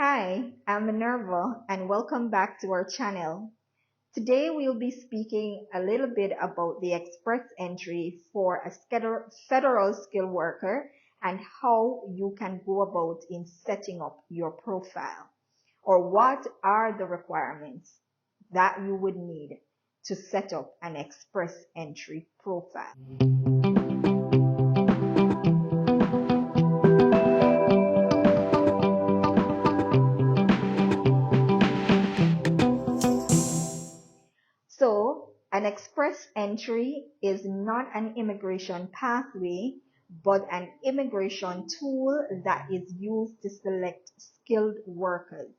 Hi, I'm Minerva and welcome back to our channel. Today we'll be speaking a little bit about the express entry for a federal skilled worker and how you can go about in setting up your profile, or what are the requirements that you would need to set up an express entry profile. So, an express entry is not an immigration pathway, but an immigration tool that is used to select skilled workers.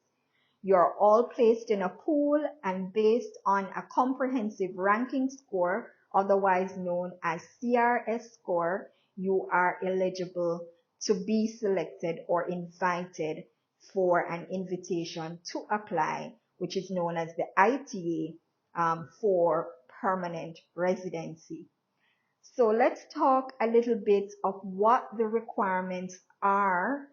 You're all placed in a pool, and based on a comprehensive ranking score, otherwise known as CRS score, you are eligible to be selected or invited for an invitation to apply, which is known as the ITA, for permanent residency. So let's talk a little bit of what the requirements are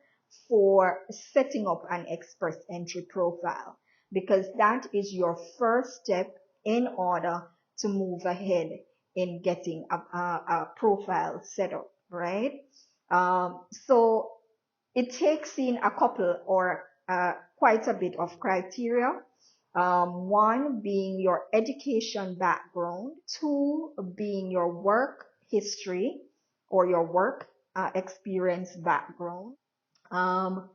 for setting up an express entry profile, because that is your first step in order to move ahead in getting a profile set up, right? So it takes in a couple or quite a bit of criteria. One being your education background, two being your work history or your work experience background, um,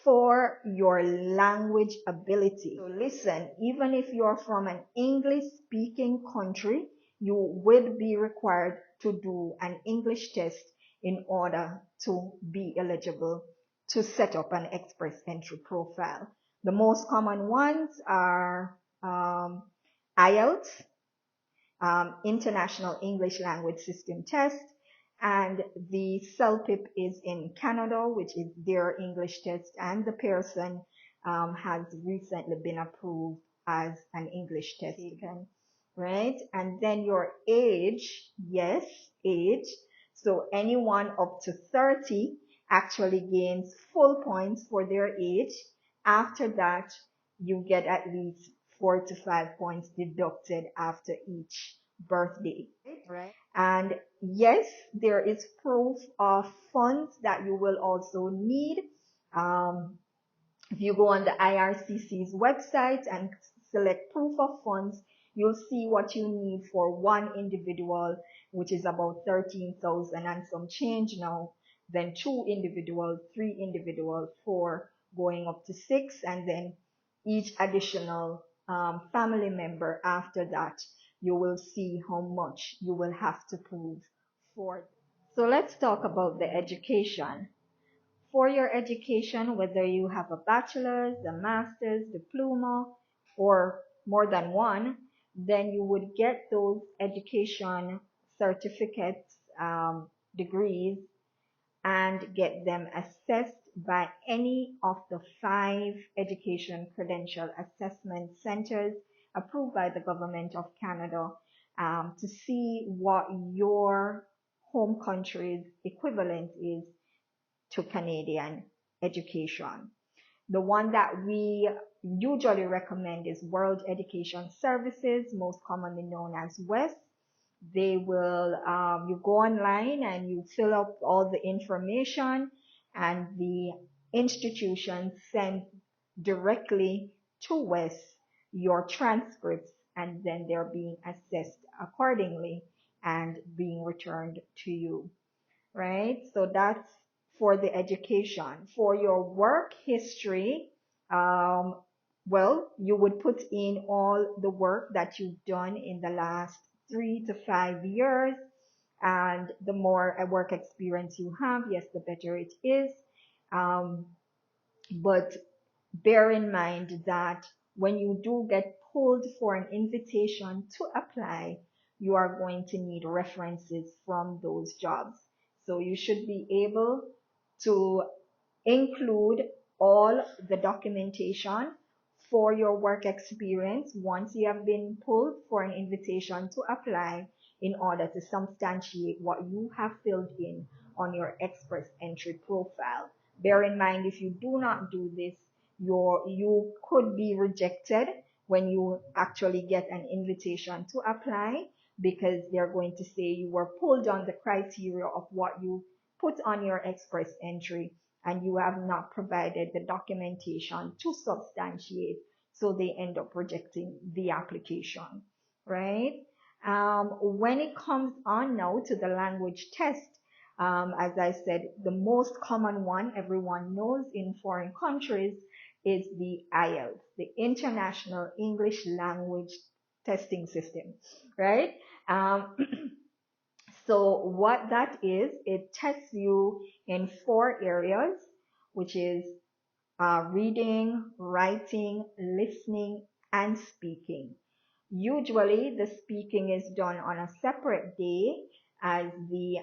for your language ability. So listen, even if you're from an English speaking country, you would be required to do an English test in order to be eligible to set up an express entry profile. The most common ones are IELTS, International English Language System Test, and the CELPIP is in Canada, which is their English test, and the Pearson has recently been approved as an English test taken, right? And then your age, yes, age. So anyone up to 30 actually gains full points for their age. After that, you get at least 4 to 5 points deducted after each birthday, right? And yes, there is proof of funds that you will also need. If you go on the IRCC's website and select proof of funds, you'll see what you need for one individual, which is about 13,000 and some change now, then two individuals, three individuals, four, going up to six, and then each additional family member after that, you will see how much you will have to prove for. So let's talk about the education. For your education, whether you have a bachelor's, a master's, diploma, or more than one, then you would get those education certificates, degrees, and get them assessed by any of the 5 education credential assessment centers approved by the government of Canada, to see what your home country's equivalent is to Canadian education. The one that we usually recommend is World Education Services, most commonly known as WES. They will, you go online and you fill up all the information, and the institution sends directly to WES your transcripts, and then they're being assessed accordingly and being returned to you, right? So that's for the education. For your work history, well, you would put in all the work that you've done in the last 3 to 5 years. And the more work experience you have, yes, the better it is. Um, but bear in mind that when you do get pulled for an invitation to apply, you are going to need references from those jobs. So you should be able to include all the documentation for your work experience once you have been pulled for an invitation to apply, in order to substantiate what you have filled in on your express entry profile. Bear in mind, if you do not do this, you could be rejected when you actually get an invitation to apply, because they're going to say you were pulled on the criteria of what you put on your express entry and you have not provided the documentation to substantiate. So they end up rejecting the application, right? When it comes on now to the language test, as I said, the most common one everyone knows in foreign countries is the IELTS, the International English Language Testing System, right? Um, so what that is, it tests you in 4 areas, which is reading, writing, listening, and speaking. Usually, the speaking is done on a separate day as the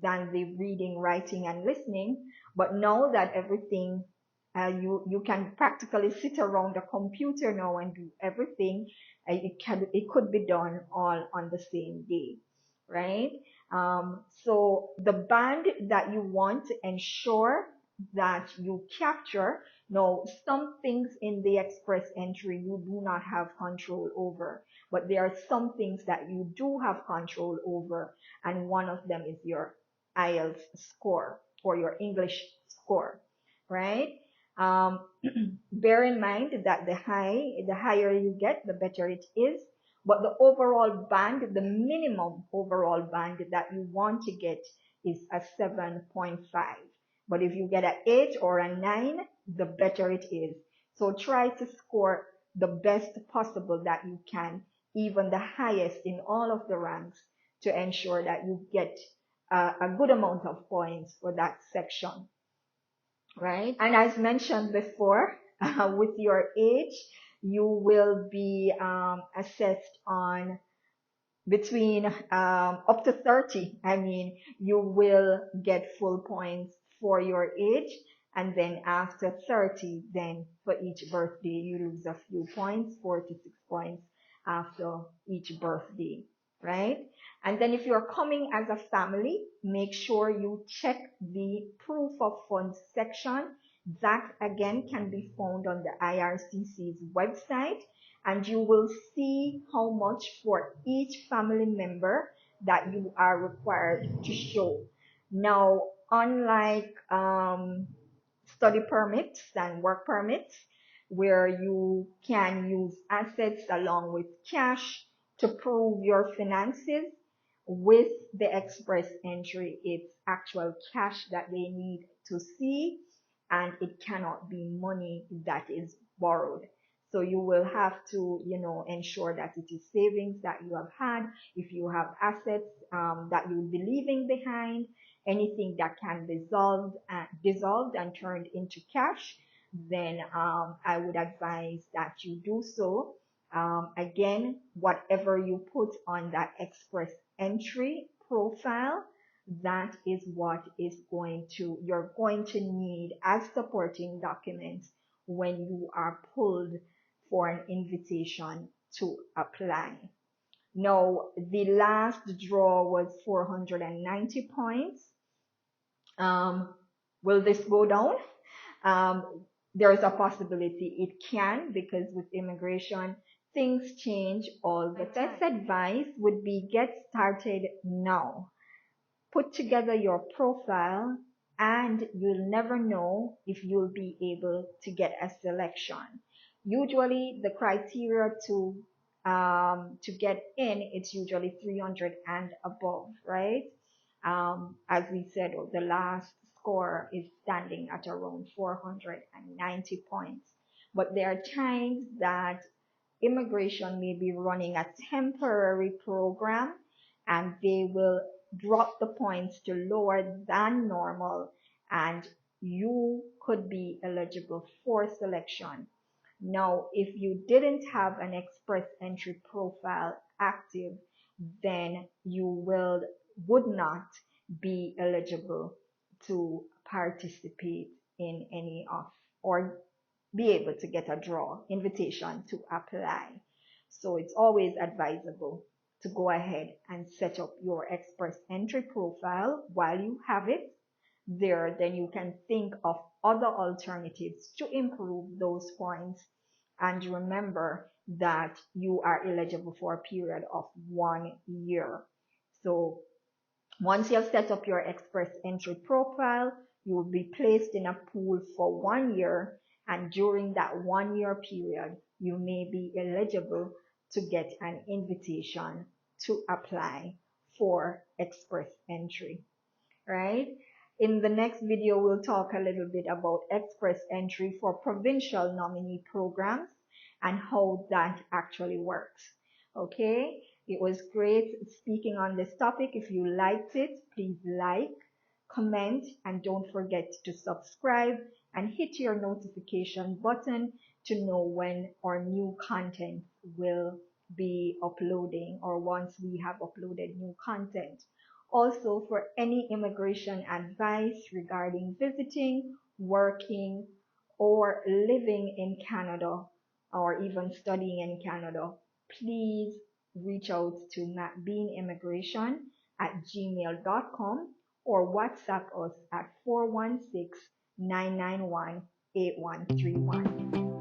than the reading, writing, and listening. But now that everything you can practically sit around a computer now and do everything, it could be done all on the same day, right? So the band that you want to ensure that you capture. Now, some things in the express entry you do not have control over, but there are some things that you do have control over, and one of them is your IELTS score or your English score, right? Um, bear in mind that the higher you get, the better it is. But the overall band, the minimum overall band that you want to get is a 7.5. But if you get an 8 or a 9, the better it is. So try to score the best possible that you can, even the highest in all of the ranks, to ensure that you get a good amount of points for that section, right? And as mentioned before, with your age, you will be assessed on between up to 30. I mean, you will get full points for your age. And then after 30, then for each birthday, you lose a few points, 4 to 6 points after each birthday, right? And then if you're coming as a family, make sure you check the proof of funds section. That again can be found on the IRCC's website, and you will see how much for each family member that you are required to show. Now, unlike study permits and work permits, where you can use assets along with cash to prove your finances, with the express entry, it's actual cash that they need to see, and it cannot be money that is borrowed. So you will have to, ensure that it is savings that you have had. If you have assets that you will be leaving behind, anything that can be dissolved and turned into cash, then I would advise that you do so. Again, whatever you put on that express entry profile, that is what you're going to need as supporting documents when you are pulled for an invitation to apply. Now, the last draw was 490 points. Will this go down? There is a possibility it can, because with immigration, things change all the time. My best advice would be get started now. Put together your profile, and you'll never know if you'll be able to get a selection. Usually the criteria to get in, it's usually 300 and above, right? As we said, the last score is standing at around 490 points. But there are times that immigration may be running a temporary program, and they will drop the points to lower than normal, and you could be eligible for selection. Now, if you didn't have an express entry profile active, then you would not be eligible to participate in any of, or be able to get a draw invitation to apply. So it's always advisable to go ahead and set up your express entry profile while you have it, there, then you can think of other alternatives to improve those points. And remember that you are eligible for a period of 1 year. So once you have set up your Express Entry profile, you will be placed in a pool for 1 year, and during that 1 year period, you may be eligible to get an invitation to apply for Express Entry, right? In the next video, we'll talk a little bit about Express Entry for provincial nominee programs and how that actually works. Okay, it was great speaking on this topic. If you liked it, please like, comment, and don't forget to subscribe and hit your notification button to know when our new content will be uploading, or once we have uploaded new content. Also, for any immigration advice regarding visiting, working, or living in Canada, or even studying in Canada, please reach out to macbeanimmigration@gmail.com or WhatsApp us at 416-991-8131.